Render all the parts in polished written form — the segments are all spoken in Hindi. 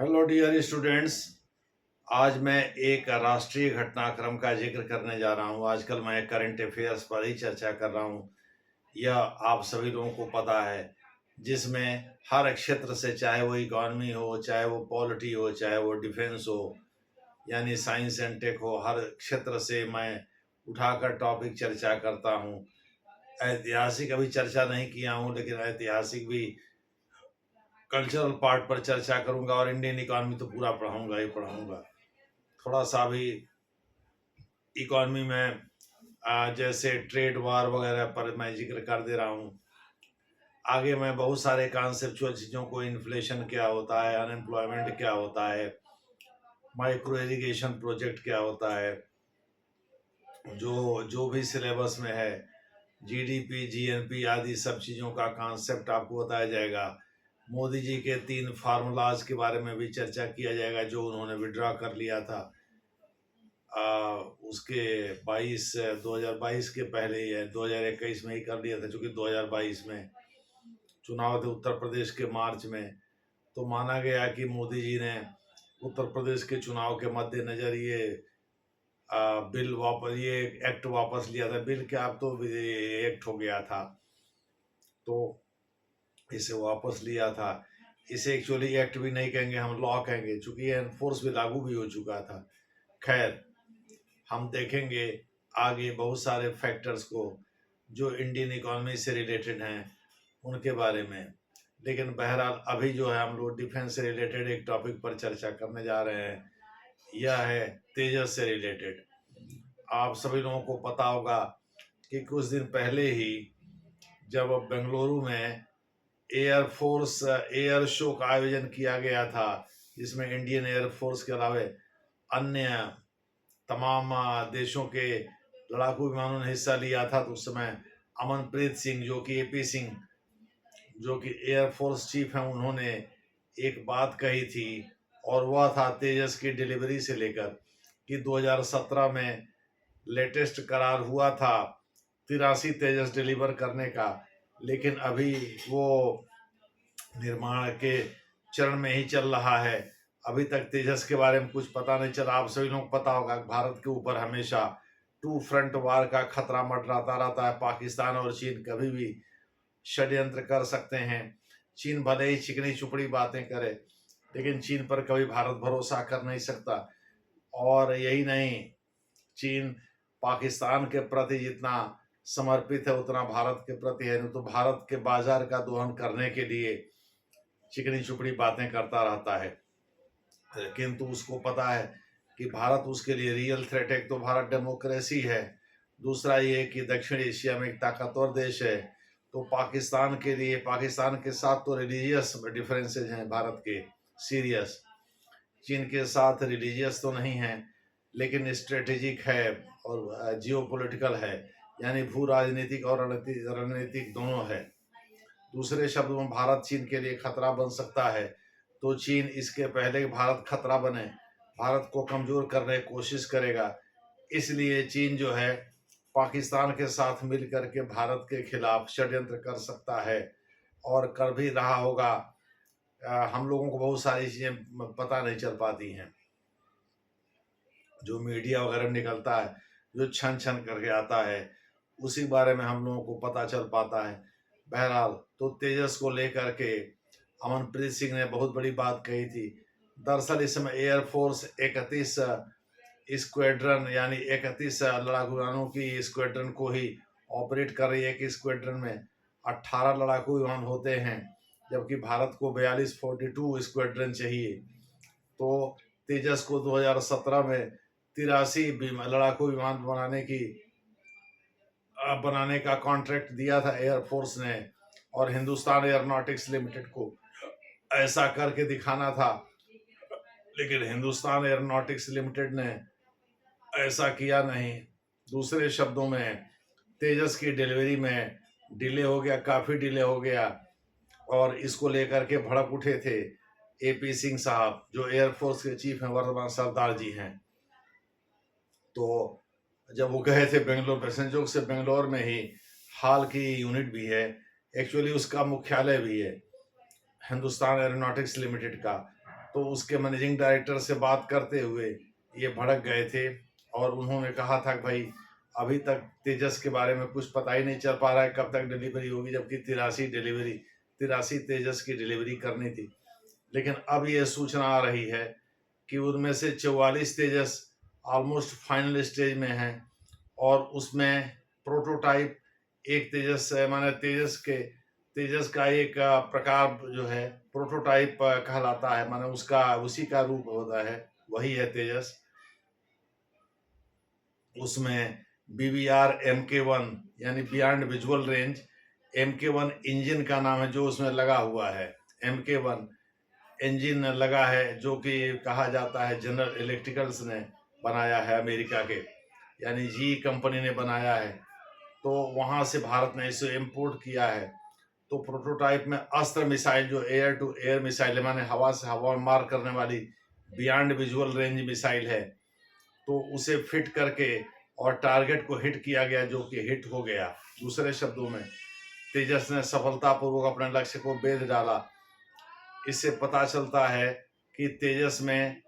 Hello dear students. आज मैं एक राष्ट्रीय घटनाक्रम का जिक्र करने जा रहा हूँ। आजकल मैं करंट अफेयर्स पर ही चर्चा कर रहा हूँ। यह आप सभी लोगों को पता है, जिसमें हर क्षेत्र से, चाहे वो इकॉनमी हो, चाहे वो पॉलिटी हो, चाहे वो डिफेंस हो, यानी साइंस एंड टेक हो, हर क्षेत्र से मैं उठाकर टॉपिक चर्चा करता हूँ। ऐतिहासिक अभी चर्चा नहीं किया हूँ, लेकिन ऐतिहासिक भी कल्चरल पार्ट पर चर्चा करूंगा, और इंडियन इकॉनमी तो पूरा पढ़ाऊंगा ही पढ़ाऊंगा। थोड़ा सा भी इकॉनमी में जैसे ट्रेड वार वगैरह पर मैं जिक्र कर दे रहा हूँ। आगे मैं बहुत सारे कॉन्सेप्चुअल चीज़ों को, इन्फ्लेशन क्या होता है, अनएम्प्लॉयमेंट क्या होता है, माइक्रो इरिगेशन प्रोजेक्ट क्या होता है, जो जो भी सिलेबस में है, जीडीपी, जीएनपी आदि सब चीज़ों का कॉन्सेप्ट आपको बताया जाएगा। मोदी जी के 3 फार्मूलाज के बारे में भी चर्चा किया जाएगा, जो उन्होंने विड्रॉ कर लिया था उसके 2022 के पहले ही है, 2021 में ही कर लिया था, क्योंकि 2022 में चुनाव थे उत्तर प्रदेश के मार्च में। तो माना गया कि मोदी जी ने उत्तर प्रदेश के चुनाव के मद्देनजर ये बिल वापस, ये एक्ट वापस लिया था। बिल क्या, अब तो एक्ट हो गया था, तो इसे वापस लिया था। इसे एक्चुअली एक्ट भी नहीं कहेंगे, हम लॉ कहेंगे, चूंकि ये एनफोर्स भी, लागू भी हो चुका था। खैर, हम देखेंगे आगे बहुत सारे फैक्टर्स को जो इंडियन इकोनॉमी से रिलेटेड हैं, उनके बारे में। लेकिन बहरहाल अभी जो है, हम लोग डिफेंस से रिलेटेड एक टॉपिक पर चर्चा करने जा रहे हैं। यह है तेजस से रिलेटेड। आप सभी लोगों को पता होगा कि कुछ दिन पहले ही जब बेंगलुरु में एयरफोर्स एयर शो का आयोजन किया गया था, जिसमें इंडियन एयरफोर्स के अलावा अन्य तमाम देशों के लड़ाकू विमानों ने हिस्सा लिया था, तो उस समय अमनप्रीत सिंह, जो कि एपी सिंह, जो कि एयरफोर्स चीफ हैं, उन्होंने एक बात कही थी, और वह था तेजस की डिलीवरी से लेकर कि 2017 में लेटेस्ट करार हुआ था 83 तेजस डिलीवर करने का, लेकिन अभी वो निर्माण के चरण में ही चल रहा है। अभी तक तेजस के बारे में कुछ पता नहीं चला। आप सभी लोग पता होगा, भारत के ऊपर हमेशा 2 फ्रंट वार का खतरा मंडराता रहता है। पाकिस्तान और चीन कभी भी षड्यंत्र कर सकते हैं। चीन भले ही चिकनी चुपड़ी बातें करे, लेकिन चीन पर कभी भारत भरोसा कर नहीं सकता। और यही नहीं, चीन पाकिस्तान के प्रति जितना समर्पित है, उतना भारत के प्रति है नहीं। तो भारत के बाजार का दोहन करने के लिए चिकनी चुपड़ी बातें करता रहता है, किंतु उसको पता है कि भारत उसके लिए रियल थ्रेट है। एक तो भारत डेमोक्रेसी है, दूसरा ये कि दक्षिण एशिया में एक ताकतवर देश है। तो पाकिस्तान के लिए, पाकिस्तान के साथ तो रिलीजियस डिफरेंसेज हैं भारत के, सीरियस। चीन के साथ रिलीजियस तो नहीं है, लेकिन स्ट्रेटेजिक है और जियोपॉलिटिकल है, यानी भू राजनीतिक और रणनीतिक दोनों है। दूसरे शब्दों में, भारत चीन के लिए खतरा बन सकता है। तो चीन इसके पहले भारत खतरा बने, भारत को कमजोर करने की कोशिश करेगा। इसलिए चीन जो है, पाकिस्तान के साथ मिलकर के भारत के खिलाफ षड्यंत्र कर सकता है, और कर भी रहा होगा। हम लोगों को बहुत सारी चीजें पता नहीं चल पाती हैं, जो मीडिया वगैरह निकलता है, जो छन छन करके आता है, उसी बारे में हम लोगों को पता चल पाता है। बहरहाल, तो तेजस को लेकर के अमनप्रीत सिंह ने बहुत बड़ी बात कही थी। दरअसल इस समय एयरफोर्स 31 स्क्वाड्रन, यानी 31 लड़ाकू विमानों की स्क्वाड्रन को ही ऑपरेट कर रही है। कि स्क्वाड्रन में 18 लड़ाकू विमान होते हैं, जबकि भारत को 42 स्क्वाड्रन चाहिए। तो तेजस को 2017 में 83 लड़ाकू विमान बनाने का कॉन्ट्रैक्ट दिया था एयरफोर्स ने, और हिंदुस्तान एयरोनॉटिक्स लिमिटेड को ऐसा करके दिखाना था, लेकिन हिंदुस्तान एयरोनॉटिक्स लिमिटेड ने ऐसा किया नहीं। दूसरे शब्दों में, तेजस की डिलीवरी में डिले हो गया, काफ़ी डिले हो गया, और इसको लेकर के भड़क उठे थे एपी सिंह साहब, जो एयरफोर्स के चीफ हैं, वर्तमान सरदार जी हैं। तो जब वो गए थे बेंगलोर, संयोग से बेंगलोर में ही हाल की यूनिट भी है, एक्चुअली उसका मुख्यालय भी है हिंदुस्तान एरोनॉटिक्स लिमिटेड का। तो उसके मैनेजिंग डायरेक्टर से बात करते हुए ये भड़क गए थे और उन्होंने कहा था कि भाई अभी तक तेजस के बारे में कुछ पता ही नहीं चल पा रहा है कब तक डिलीवरी होगी, जबकि 83 तेजस की डिलीवरी करनी थी। लेकिन अब ये सूचना आ रही है कि उनमें से 44 तेजस ऑलमोस्ट फाइनल स्टेज में हैं और उसमें प्रोटोटाइप एक तेजस माने तेजस का एक प्रकार जो है प्रोटोटाइप कहलाता है, माने उसका उसी का रूप होता है, वही है तेजस। उसमें BVR MK1 यानी beyond visual range MK1 engine का नाम है जो उसमें लगा हुआ है। MK1 इंजन लगा है जो कि कहा जाता है जनरल इलेक्ट्रिकल्स ने बनाया है, अमेरिका के यानी जी कंपनी ने बनाया है। तो वहाँ से भारत ने इसे इम्पोर्ट किया है। तो प्रोटोटाइप में अस्त्र मिसाइल जो एयर टू एयर मिसाइल है, माने हवा से हवा में मार करने वाली बियॉन्ड विजुअल रेंज मिसाइल है, तो उसे फिट करके और टारगेट को हिट किया गया जो कि हिट हो गया। दूसरे शब्दों में तेजस ने सफलतापूर्वक अपने लक्ष्य को भेद डाला। इससे पता चलता है कि तेजस में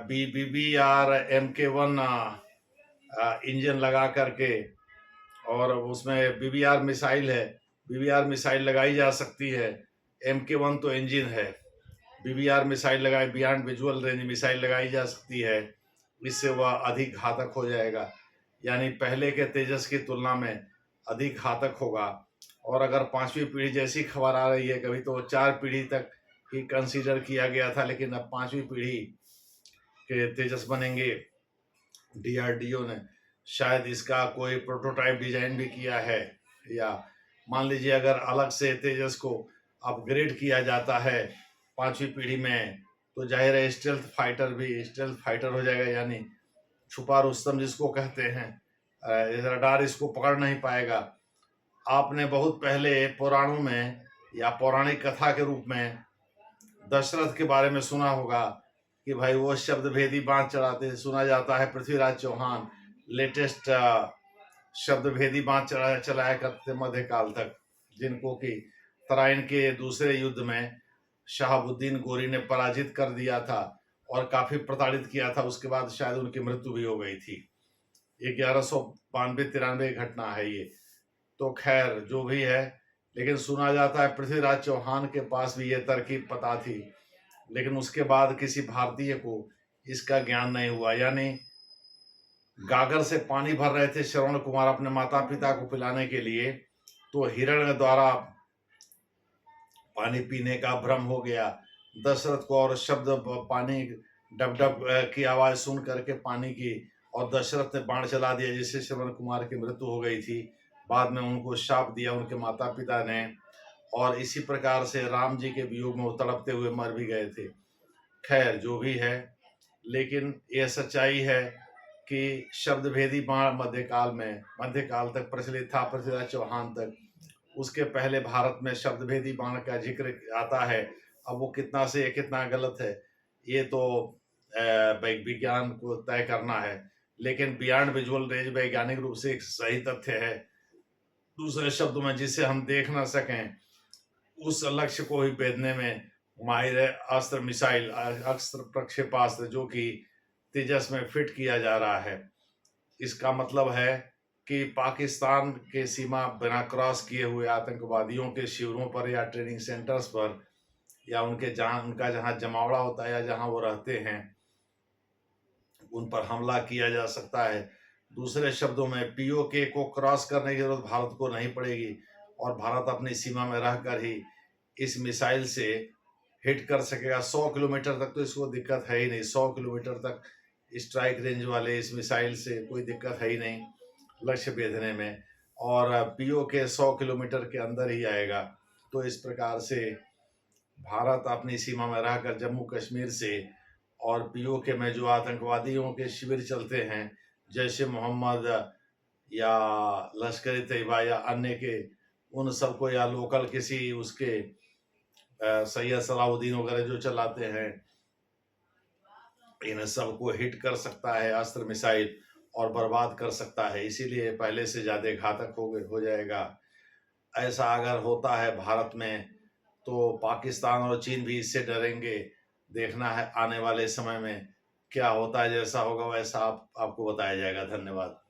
BVR MK1 इंजन लगा करके और उसमें BVR मिसाइल है, BVR मिसाइल लगाई जा सकती है। MK1 तो इंजन है, BVR मिसाइल लगाई, बियॉन्ड विजुअल रेंज मिसाइल लगाई जा सकती है। इससे वह अधिक घातक हो जाएगा, यानी पहले के तेजस की तुलना में अधिक घातक होगा। और अगर 5वीं पीढ़ी जैसी खबर आ रही है, कभी तो 4 पीढ़ी तक ही कंसीडर किया गया था, लेकिन अब 5वीं पीढ़ी के तेजस बनेंगे। DRDO ने शायद इसका कोई प्रोटोटाइप डिजाइन भी किया है, या मान लीजिए अगर अलग से तेजस को अपग्रेड किया जाता है 5वीं पीढ़ी में, तो जाहिर है स्टेल्थ फाइटर हो जाएगा, यानी छुपा रुस्तम जिसको कहते हैं। रडार इसको पकड़ नहीं पाएगा। आपने बहुत पहले पुराणों में या पौराणिक कथा के रूप में दशरथ के बारे में सुना होगा कि भाई वो शब्द भेदी बांध चढ़ाते, सुना जाता है पृथ्वीराज चौहान लेटेस्ट शब्द भेदी बांध चलाया करते मध्यकाल तक, जिनको कि तराइन के दूसरे युद्ध में शहाबुद्दीन गोरी ने पराजित कर दिया था और काफी प्रताड़ित किया था। उसके बाद शायद उनकी मृत्यु भी हो गई थी। 1192-93 घटना है ये। तो खैर जो भी है, लेकिन सुना जाता है पृथ्वीराज चौहान के पास भी ये तरकीब पता थी, लेकिन उसके बाद किसी भारतीय को इसका ज्ञान नहीं हुआ। यानी गागर से पानी भर रहे थे श्रवण कुमार अपने माता पिता को पिलाने के लिए, तो हिरण द्वारा पानी पीने का भ्रम हो गया दशरथ को, और शब्द पानी डब डब की आवाज सुन करके पानी की, और दशरथ ने बाण चला दिया जिससे श्रवण कुमार की मृत्यु हो गई थी। बाद में उनको शाप दिया उनके माता पिता ने, और इसी प्रकार से राम जी के वियोग में वो तड़पते हुए मर भी गए थे। खैर जो भी है, लेकिन यह सच्चाई है कि शब्द भेदी बाण मध्यकाल तक प्रचलित था, पृथ्वीराज चौहान तक। उसके पहले भारत में शब्द भेदी बाण का जिक्र आता है। अब वो कितना से कितना गलत है ये तो विज्ञान को तय करना है, लेकिन बियॉन्ड विजुअल रेंज वैज्ञानिक रूप से एक सही तथ्य है। दूसरे शब्दों में, जिसे हम देख ना सकें उस लक्ष्य को ही भेदने में माहिर है अस्त्र प्रक्षेपास्त्र, जो कि तेजस में फिट किया जा रहा है। इसका मतलब है कि पाकिस्तान के सीमा बिना क्रॉस किए हुए आतंकवादियों के शिविरों पर या ट्रेनिंग सेंटर्स पर, या उनका जहां जमावड़ा होता है या जहां वो रहते हैं, उन पर हमला किया जा सकता है। दूसरे शब्दों में POK को क्रॉस करने की जरूरत भारत को नहीं पड़ेगी, और भारत अपनी सीमा में रहकर ही इस मिसाइल से हिट कर सकेगा। 100 किलोमीटर तक तो इसको दिक्कत है ही नहीं। 100 किलोमीटर तक स्ट्राइक रेंज वाले इस मिसाइल से कोई दिक्कत है ही नहीं लक्ष्य भेदने में, और POK 100 किलोमीटर के अंदर ही आएगा। तो इस प्रकार से भारत अपनी सीमा में रहकर जम्मू कश्मीर से और POK में जो आतंकवादियों के शिविर चलते हैं, जैसे मोहम्मद या लश्कर तैयबा या अन्य के, उन सबको, या लोकल किसी उसके सैयद सलाउद्दीन वगैरह जो चलाते हैं, इन सबको हिट कर सकता है अस्त्र मिसाइल और बर्बाद कर सकता है। इसीलिए पहले से ज़्यादा घातक हो जाएगा। ऐसा अगर होता है भारत में, तो पाकिस्तान और चीन भी इससे डरेंगे, देखना है आने वाले समय में क्या होता है, जैसा होगा वैसा आपको बताया जाएगा। धन्यवाद।